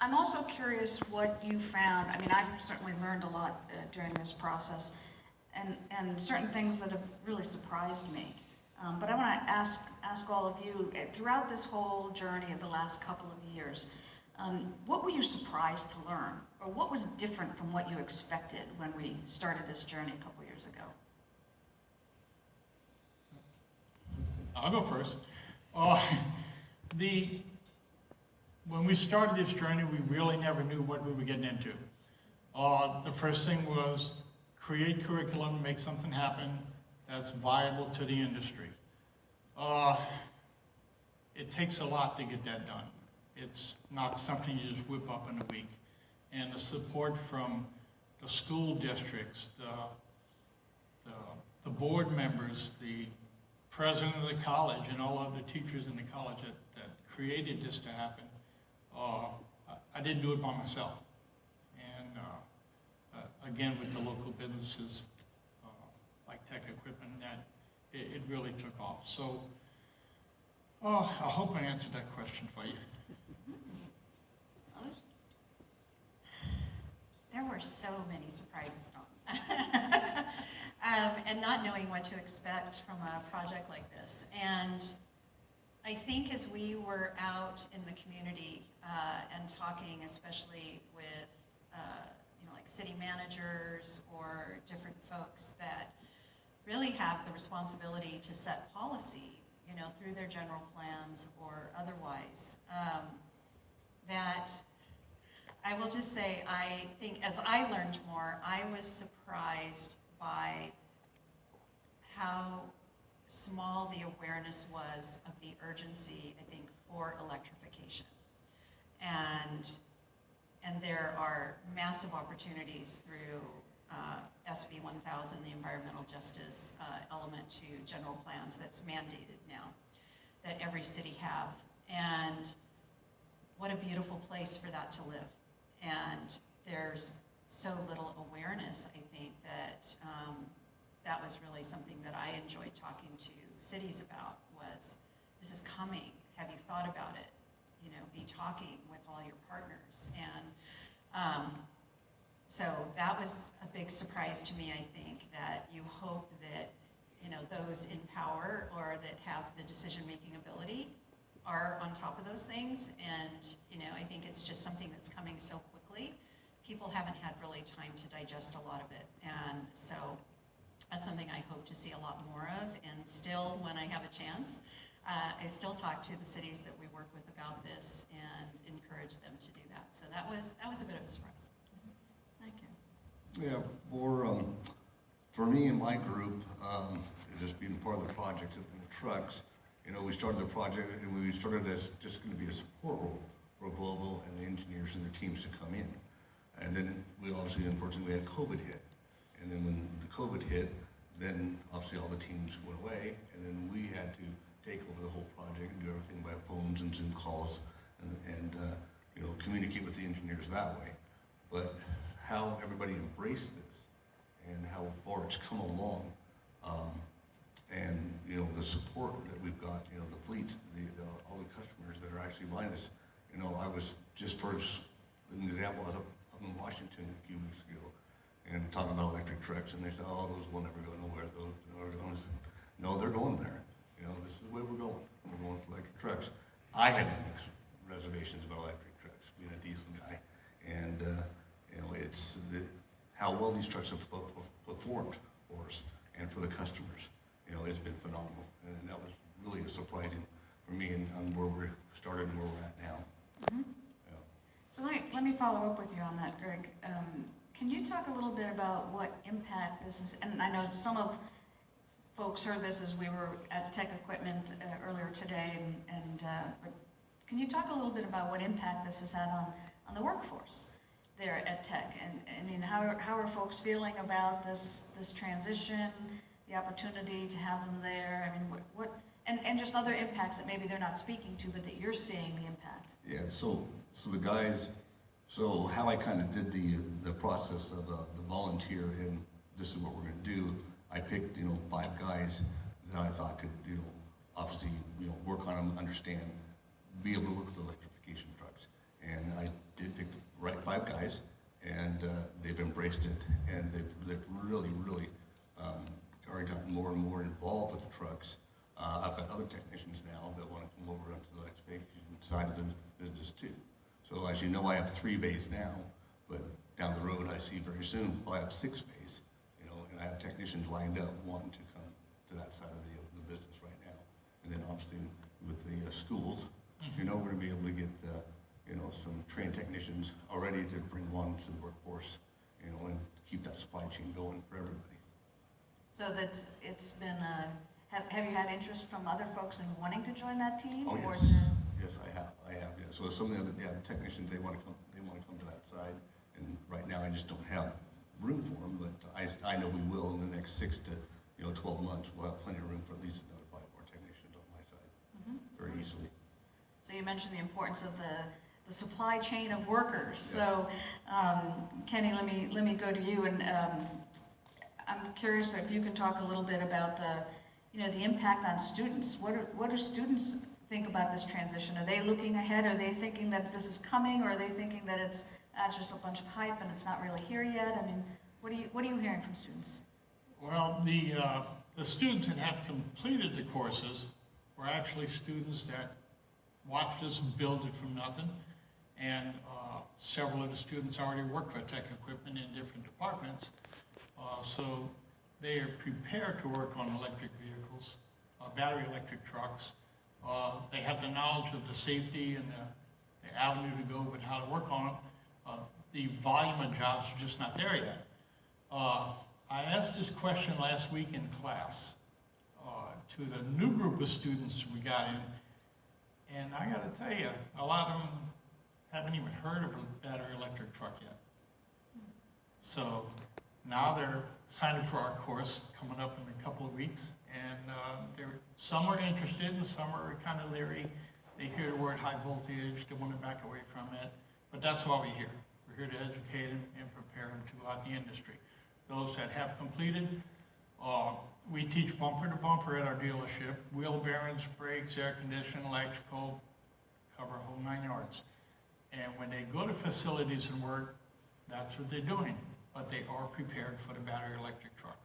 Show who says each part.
Speaker 1: I'm also curious what you found. I mean, I've certainly learned a lot during this process, and certain things that have really surprised me. But I want to ask all of you, throughout this whole journey of the last couple of years, what were you surprised to learn? Or what was different from what you expected when we started this journey a couple years ago?
Speaker 2: I'll go first. When we started this journey, we really never knew what we were getting into. The first thing was create curriculum, make something happen that's viable to the industry. It takes a lot to get that done. It's not something you just whip up in a week. And the support from the school districts, the board members, the president of the college, and all of the teachers in the college that created this to happen, I didn't do it by myself. And again, with the local businesses like Tech Equipment, that it really took off. So I hope I answered that question for you.
Speaker 3: There were so many surprises, Dawn. And not knowing what to expect from a project like this. And I think as we were out in the community and talking, especially with like city managers or different folks that really have the responsibility to set policy, through their general plans or otherwise, that I will just say, I think as I learned more, I was surprised by how small the awareness was of the urgency, I think, for electrification. And there are massive opportunities through SB 1000, the environmental justice element to general plans that's mandated now, that every city have. And what a beautiful place for that to live. And there's so little awareness, I think, that that was really something that I enjoyed talking to cities about was, this is coming. Have you thought about it? Be talking with all your partners. And so that was a big surprise to me, I think, that you hope that, those in power or that have the decision-making ability are on top of those things. And, I think it's just something that's coming so quickly. People haven't had really time to digest a lot of it. And so that's something I hope to see a lot more of. And still, when I have a chance, I still talk to the cities that we work with about this and encourage them to do that. So that was a bit of a surprise.
Speaker 1: Thank you.
Speaker 4: Yeah, for me and my group, just being part of the project in the trucks, we started the project and we started as just going to be a support role for Volvo and the engineers and their teams to come in. And then we obviously, unfortunately, we had COVID hit. And then when the COVID hit, then obviously all the teams went away, and then we had to take over the whole project and do everything by phones and Zoom calls and communicate with the engineers that way. But how everybody embraced this and how far it's come along, and the support that we've got, the fleets, all the customers that are actually buying this. I was just for an example, I was up in Washington a few weeks ago and talking about electric trucks, and they said, "Oh, those will never go nowhere. Those are going." I said, "No, they're going there. This is the way we're going. We're going with electric trucks." I had mixed reservations about electric trucks, being a diesel guy, and it's how well these trucks have performed for us and for the customers. It's been phenomenal, and that was really surprising for me and where we started and where we're at now.
Speaker 1: Mm-hmm.
Speaker 4: Yeah.
Speaker 1: So let me follow up with you on that, Greg. Can you talk a little bit about what impact this is? And I know some of folks heard this as we were at Tech Equipment earlier today, but can you talk a little bit about what impact this has had on the workforce there at Tech? And I mean, how are folks feeling about this transition, the opportunity to have them there? I mean, what and just other impacts that maybe they're not speaking to, but that you're seeing the impact.
Speaker 4: Yeah. So the guys. So how I kind of did the process of the volunteer, and this is what we're going to do. I picked 5 guys that I thought could obviously work on them, understand, be able to work with electrification trucks, and I did pick 5 guys, and they've embraced it, and they've really, really already gotten more and more involved with the trucks. I've got other technicians now that want to come over onto the excavation side of the business too. So as you know, I have 3 bays now, but down the road, I see very soon, I'll have 6 bays, you know, and I have technicians lined up wanting to come to that side of the business right now. And then obviously with the schools, you know, we're gonna be able to get, you know, some trained technicians already to bring along to the workforce, you know, and keep that supply chain going for everybody.
Speaker 1: So it's been, have you had interest from other folks in wanting to join that team?
Speaker 4: Oh,
Speaker 1: or
Speaker 4: yes.
Speaker 1: is it-
Speaker 4: Yes, I have, yeah. So some of the other, technicians, they wanna come to that side, and right now I just don't have room for them, but I know we will in the next 6 to, 12 months, we'll have plenty of room for at least another 5 more technicians on my side, very easily.
Speaker 1: So you mentioned the importance of the supply chain of workers. So, Kenny, let me go to you, and I'm curious if you can talk a little bit about the impact on students. What do students think about this transition? Are they looking ahead? Are they thinking that this is coming, or are they thinking that it's just a bunch of hype and it's not really here yet? I mean, what are you hearing from students?
Speaker 2: Well, the students that have completed the courses were actually students that watched us build it from nothing, and several of the students already work for Tech Equipment in different departments, so they are prepared to work on electric vehicles, battery electric trucks. They have the knowledge of the safety and the avenue to go with how to work on them. The volume of jobs are just not there yet. I asked this question last week in class to the new group of students we got in, and I gotta tell you, a lot of them haven't even heard of a battery electric truck yet. So now they're signing for our course coming up in a couple of weeks, and some are interested and some are kind of leery. They hear the word high voltage, they want to back away from it, but that's why we're here. We're here to educate them and prepare them to go out in the industry. Those that have completed, we teach bumper to bumper at our dealership, wheel bearings, brakes, air conditioning, electrical, cover a whole 9 yards. And when they go to facilities and work, that's what they're doing, but they are prepared for the battery electric truck.